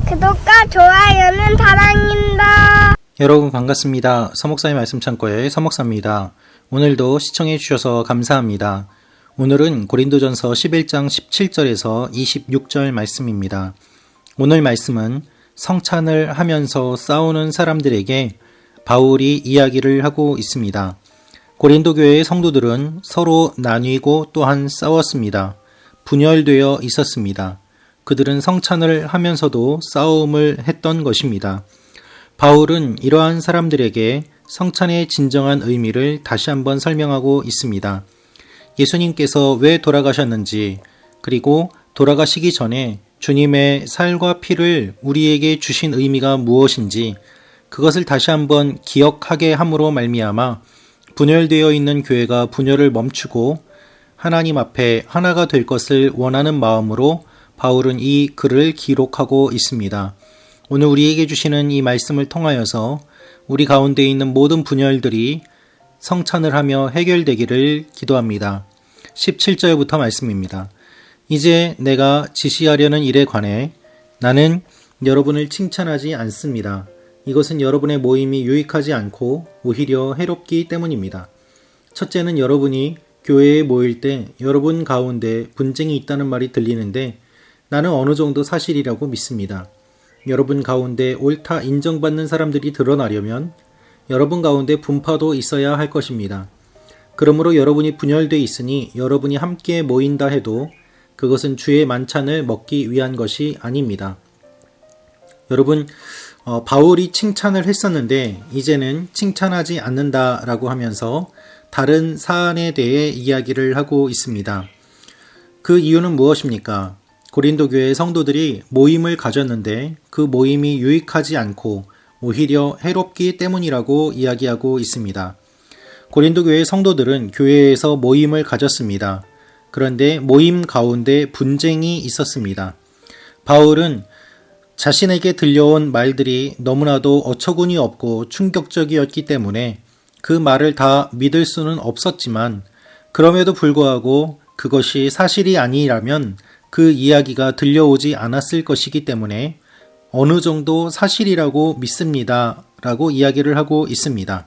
구독과 좋아요는 사랑입니다. 여러분 반갑습니다. 서목사의 말씀 창고의 서목사입니다. 오늘도 시청해 주셔서 감사합니다. 오늘은 고린도전서 11장 17절에서 26절 말씀입니다. 오늘 말씀은 성찬을 하면서 싸우는 사람들에게 바울이 이야기를 하고 있습니다. 고린도 교회의 성도들은 서로 나뉘고 또한 싸웠습니다. 분열되어 있었습니다. 그들은 성찬을 하면서도 싸움을 했던 것입니다. 바울은 이러한 사람들에게 성찬의 진정한 의미를 다시 한번 설명하고 있습니다. 예수님께서 왜 돌아가셨는지, 그리고 돌아가시기 전에 주님의 살과 피를 우리에게 주신 의미가 무엇인지, 그것을 다시 한번 기억하게 함으로 말미암아 분열되어 있는 교회가 분열을 멈추고 하나님 앞에 하나가 될 것을 원하는 마음으로 바울은 이 글을 기록하고 있습니다. 오늘 우리에게 주시는 이 말씀을 통하여서 우리 가운데 있는 모든 분열들이 성찬을 하며 해결되기를 기도합니다. 17절부터 말씀입니다. 이제 내가 지시하려는 일에 관해 나는 여러분을 칭찬하지 않습니다. 이것은 여러분의 모임이 유익하지 않고 오히려 해롭기 때문입니다. 첫째는 여러분이 교회에 모일 때 여러분 가운데 분쟁이 있다는 말이 들리는데 나는 어느 정도 사실이라고 믿습니다. 여러분 가운데 옳다 인정받는 사람들이 드러나려면 여러분 가운데 분파도 있어야 할 것입니다. 그러므로 여러분이 분열되어 있으니 여러분이 함께 모인다 해도 그것은 주의 만찬을 먹기 위한 것이 아닙니다. 여러분, 바울이 칭찬을 했었는데 이제는 칭찬하지 않는다라고 하면서 다른 사안에 대해 이야기를 하고 있습니다. 그 이유는 무엇입니까? 고린도 교회 성도들이 모임을 가졌는데 그 모임이 유익하지 않고 오히려 해롭기 때문이라고 이야기하고 있습니다. 고린도 교회 성도들은 교회에서 모임을 가졌습니다. 그런데 모임 가운데 분쟁이 있었습니다. 바울은 자신에게 들려온 말들이 너무나도 어처구니 없고 충격적이었기 때문에 그 말을 다 믿을 수는 없었지만 그럼에도 불구하고 그것이 사실이 아니라면 그 이야기가 들려오지 않았을 것이기 때문에 어느 정도 사실이라고 믿습니다 라고 이야기를 하고 있습니다.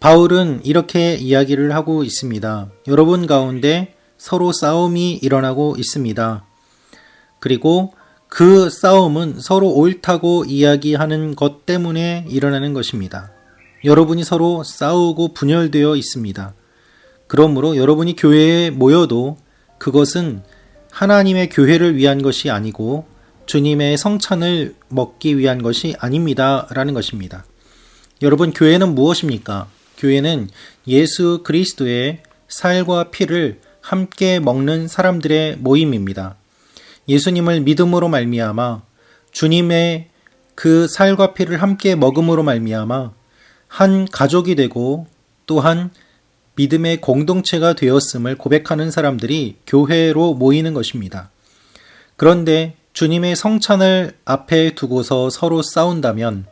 바울은 이렇게 이야기를 하고 있습니다. 여러분 가운데 서로 싸움이 일어나고 있습니다. 그리고 그 싸움은 서로 옳다고 이야기하는 것 때문에 일어나는 것입니다. 여러분이 서로 싸우고 분열되어 있습니다. 그러므로 여러분이 교회에 모여도 그것은 하나님의 교회를 위한 것이 아니고 주님의 성찬을 먹기 위한 것이 아닙니다 라는 것입니다. 여러분, 교회는 무엇입니까? 교회는 예수 그리스도의 살과 피를 함께 먹는 사람들의 모임입니다. 예수님을 믿음으로 말미암아 주님의 그 살과 피를 함께 먹음으로 말미암아 한 가족이 되고 또한 믿음의 공동체가 되었음을 고백하는 사람들이 교회로 모이는 것입니다. 그런데 주님의 성찬을 앞에 두고서 서로 싸운다면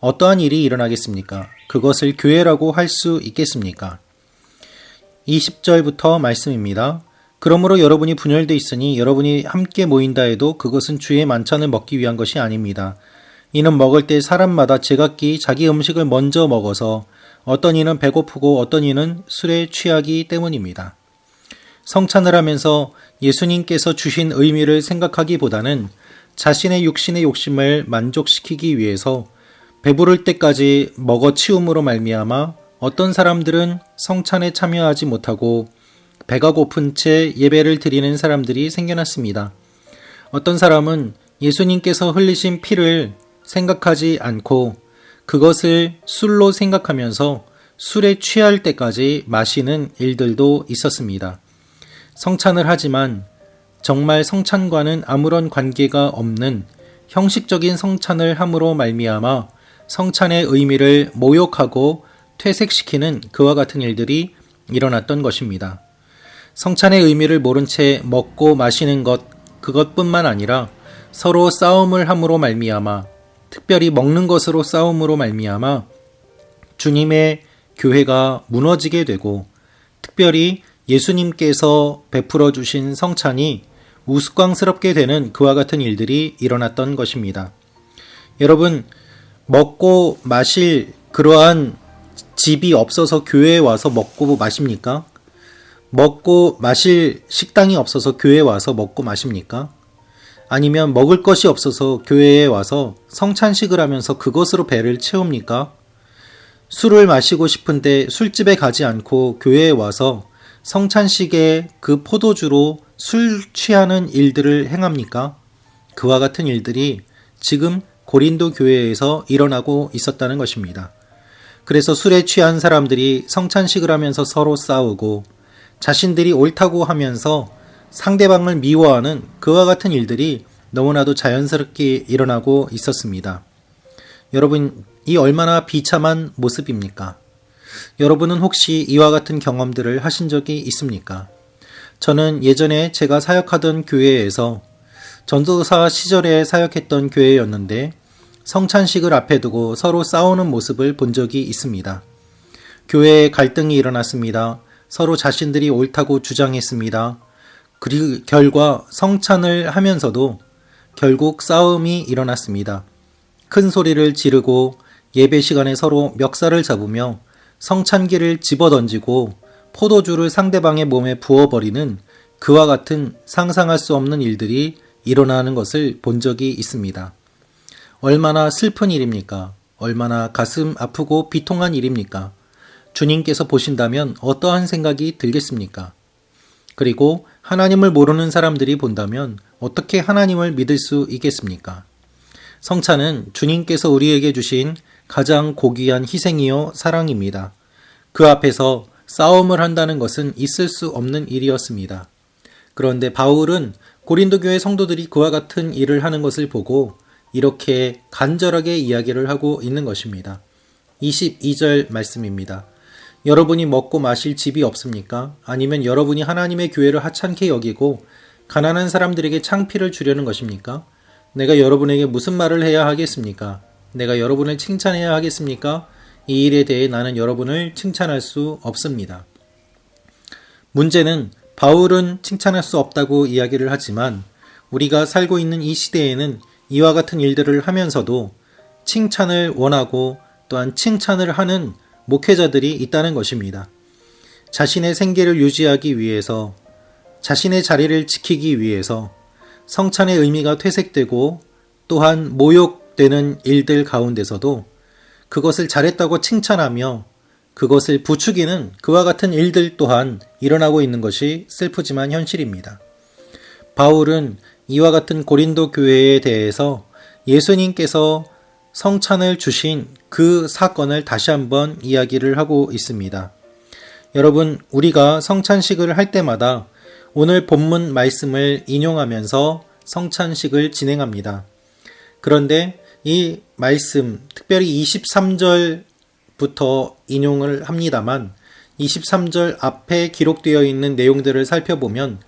어떠한 일이 일어나겠습니까? 그것을 교회라고 할 수 있겠습니까? 20절부터 말씀입니다. 그러므로 여러분이 분열되어 있으니 여러분이 함께 모인다 해도 그것은 주의 만찬을 먹기 위한 것이 아닙니다. 이는 먹을 때 사람마다 제각기 자기 음식을 먼저 먹어서 어떤 이는 배고프고 어떤 이는 술에 취하기 때문입니다. 성찬을 하면서 예수님께서 주신 의미를 생각하기보다는 자신의 육신의 욕심을 만족시키기 위해서 배부를 때까지 먹어치움으로 말미암아 어떤 사람들은 성찬에 참여하지 못하고 배가 고픈 채 예배를 드리는 사람들이 생겨났습니다. 어떤 사람은 예수님께서 흘리신 피를 생각하지 않고 그것을 술로 생각하면서 술에 취할 때까지 마시는 일들도 있었습니다. 성찬을 하지만 정말 성찬과는 아무런 관계가 없는 형식적인 성찬을 함으로 말미암아 성찬의 의미를 모욕하고 퇴색시키는 그와 같은 일들이 일어났던 것입니다. 성찬의 의미를 모른 채 먹고 마시는 것, 그것뿐만 아니라 서로 싸움을 함으로 말미암아 특별히 먹는 것으로 싸움으로 말미암아 주님의 교회가 무너지게 되고 특별히 예수님께서 베풀어 주신 성찬이 우스꽝스럽게 되는 그와 같은 일들이 일어났던 것입니다. 여러분, 먹고 마실 그러한 집이 없어서 교회에 와서 먹고 마십니까? 먹고 마실 식당이 없어서 교회에 와서 먹고 마십니까? 아니면 먹을 것이 없어서 교회에 와서 성찬식을 하면서 그것으로 배를 채웁니까? 술을 마시고 싶은데 술집에 가지 않고 교회에 와서 성찬식에 그 포도주로 술 취하는 일들을 행합니까? 그와 같은 일들이 지금 고린도 교회에서 일어나고 있었다는 것입니다. 그래서 술에 취한 사람들이 성찬식을 하면서 서로 싸우고 자신들이 옳다고 하면서 상대방을 미워하는 그와 같은 일들이 너무나도 자연스럽게 일어나고 있었습니다. 여러분, 이 얼마나 비참한 모습입니까? 여러분은 혹시 이와 같은 경험들을 하신 적이 있습니까? 저는 예전에 제가 사역하던 교회에서 전도사 시절에 사역했던 교회였는데 성찬식을 앞에 두고 서로 싸우는 모습을 본 적이 있습니다. 교회에 갈등이 일어났습니다. 서로 자신들이 옳다고 주장했습니다. 그리고 결과 성찬을 하면서도 결국 싸움이 일어났습니다. 큰 소리를 지르고 예배 시간에 서로 멱살을 잡으며 성찬기를 집어던지고 포도주를 상대방의 몸에 부어버리는 그와 같은 상상할 수 없는 일들이 일어나는 것을 본 적이 있습니다. 얼마나 슬픈 일입니까? 얼마나 가슴 아프고 비통한 일입니까? 주님께서 보신다면 어떠한 생각이 들겠습니까? 그리고 하나님을 모르는 사람들이 본다면 어떻게 하나님을 믿을 수 있겠습니까? 성찬은 주님께서 우리에게 주신 가장 고귀한 희생이요 사랑입니다. 그 앞에서 싸움을 한다는 것은 있을 수 없는 일이었습니다. 그런데 바울은 고린도 교회 성도들이 그와 같은 일을 하는 것을 보고 이렇게 간절하게 이야기를 하고 있는 것입니다. 22절 말씀입니다. 여러분이 먹고 마실 집이 없습니까? 아니면 여러분이 하나님의 교회를 하찮게 여기고 가난한 사람들에게 창피를 주려는 것입니까? 내가 여러분에게 무슨 말을 해야 하겠습니까? 내가 여러분을 칭찬해야 하겠습니까? 이 일에 대해 나는 여러분을 칭찬할 수 없습니다. 문제는 바울은 칭찬할 수 없다고 이야기를 하지만 우리가 살고 있는 이 시대에는 이와 같은 일들을 하면서도 칭찬을 원하고 또한 칭찬을 하는 목회자들이 있다는 것입니다. 자신의 생계를 유지하기 위해서, 자신의 자리를 지키기 위해서 성찬의 의미가 퇴색되고 또한 모욕되는 일들 가운데서도 그것을 잘했다고 칭찬하며 그것을 부추기는 그와 같은 일들 또한 일어나고 있는 것이 슬프지만 현실입니다. 바울은 이와 같은 고린도 교회에 대해서 예수님께서 성찬을 주신 그 사건을 다시 한번 이야기를 하고 있습니다. 여러분, 우리가 성찬식을 할 때마다 오늘 본문 말씀을 인용하면서 성찬식을 진행합니다. 그런데 이 말씀, 특별히 23절부터 인용을 합니다만 23절 앞에 기록되어 있는 내용들을 살펴보면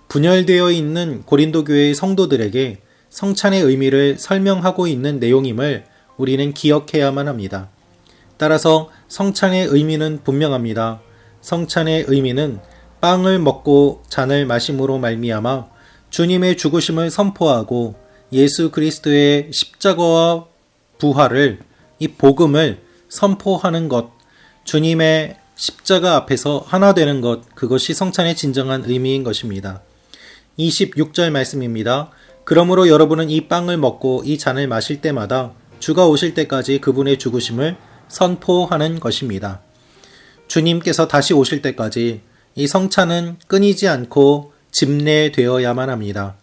분열되어 있는 고린도 교회의 성도들에게 성찬의 의미를 설명하고 있는 내용임을 우리는 기억해야만 합니다. 따라서 성찬의 의미는 분명합니다. 성찬의 의미는 빵을 먹고 잔을 마심으로 말미암아 주님의 죽으심을 선포하고 예수 그리스도의 십자가와 부활을, 이 복음을 선포하는 것, 주님의 십자가 앞에서 하나 되는 것, 그것이 성찬의 진정한 의미인 것입니다. 26절 말씀입니다. 그러므로 여러분은 이 빵을 먹고 이 잔을 마실 때마다 주가 오실 때까지 그분의 죽으심을 선포하는 것입니다. 주님께서 다시 오실 때까지 이 성찬은 끊이지 않고 집례되어야만 합니다.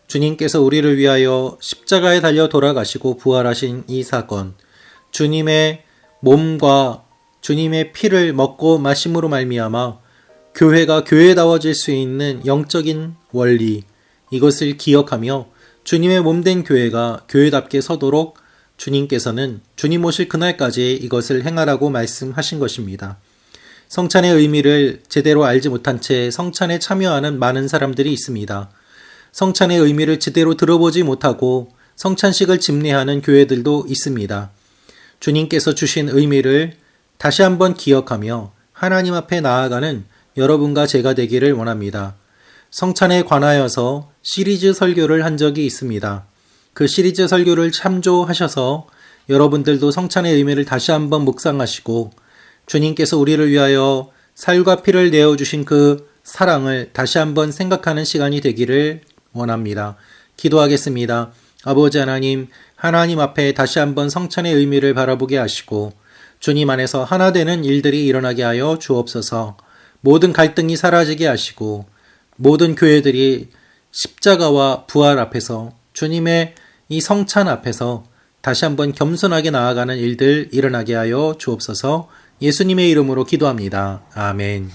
주님께서 우리를 위하여 십자가에 달려 돌아가시고 부활하신 이 사건, 주님의 몸과 주님의 피를 먹고 마심으로 말미암아 교회가 교회다워질 수 있는 영적인 원리, 이것을 기억하며 주님의 몸된 교회가 교회답게 서도록 주님께서는 주님 오실 그날까지 이것을 행하라고 말씀하신 것입니다. 성찬의 의미를 제대로 알지 못한 채 성찬에 참여하는 많은 사람들이 있습니다. 성찬의 의미를 제대로 들어보지 못하고 성찬식을 집례하는 교회들도 있습니다. 주님께서 주신 의미를 다시 한번 기억하며 하나님 앞에 나아가는 여러분과 제가 되기를 원합니다. 성찬에 관하여서 시리즈 설교를 한 적이 있습니다. 그 시리즈 설교를 참조하셔서 여러분들도 성찬의 의미를 다시 한번 묵상하시고 주님께서 우리를 위하여 살과 피를 내어주신 그 사랑을 다시 한번 생각하는 시간이 되기를 원합니다. 기도하겠습니다. 아버지 하나님, 하나님 앞에 다시 한번 성찬의 의미를 바라보게 하시고 주님 안에서 하나 되는 일들이 일어나게 하여 주옵소서. 모든 갈등이 사라지게 하시고 모든 교회들이 십자가와 부활 앞에서 주님의 이 성찬 앞에서 다시 한번 겸손하게 나아가는 일들 일어나게 하여 주옵소서. 예수님의 이름으로 기도합니다. 아멘.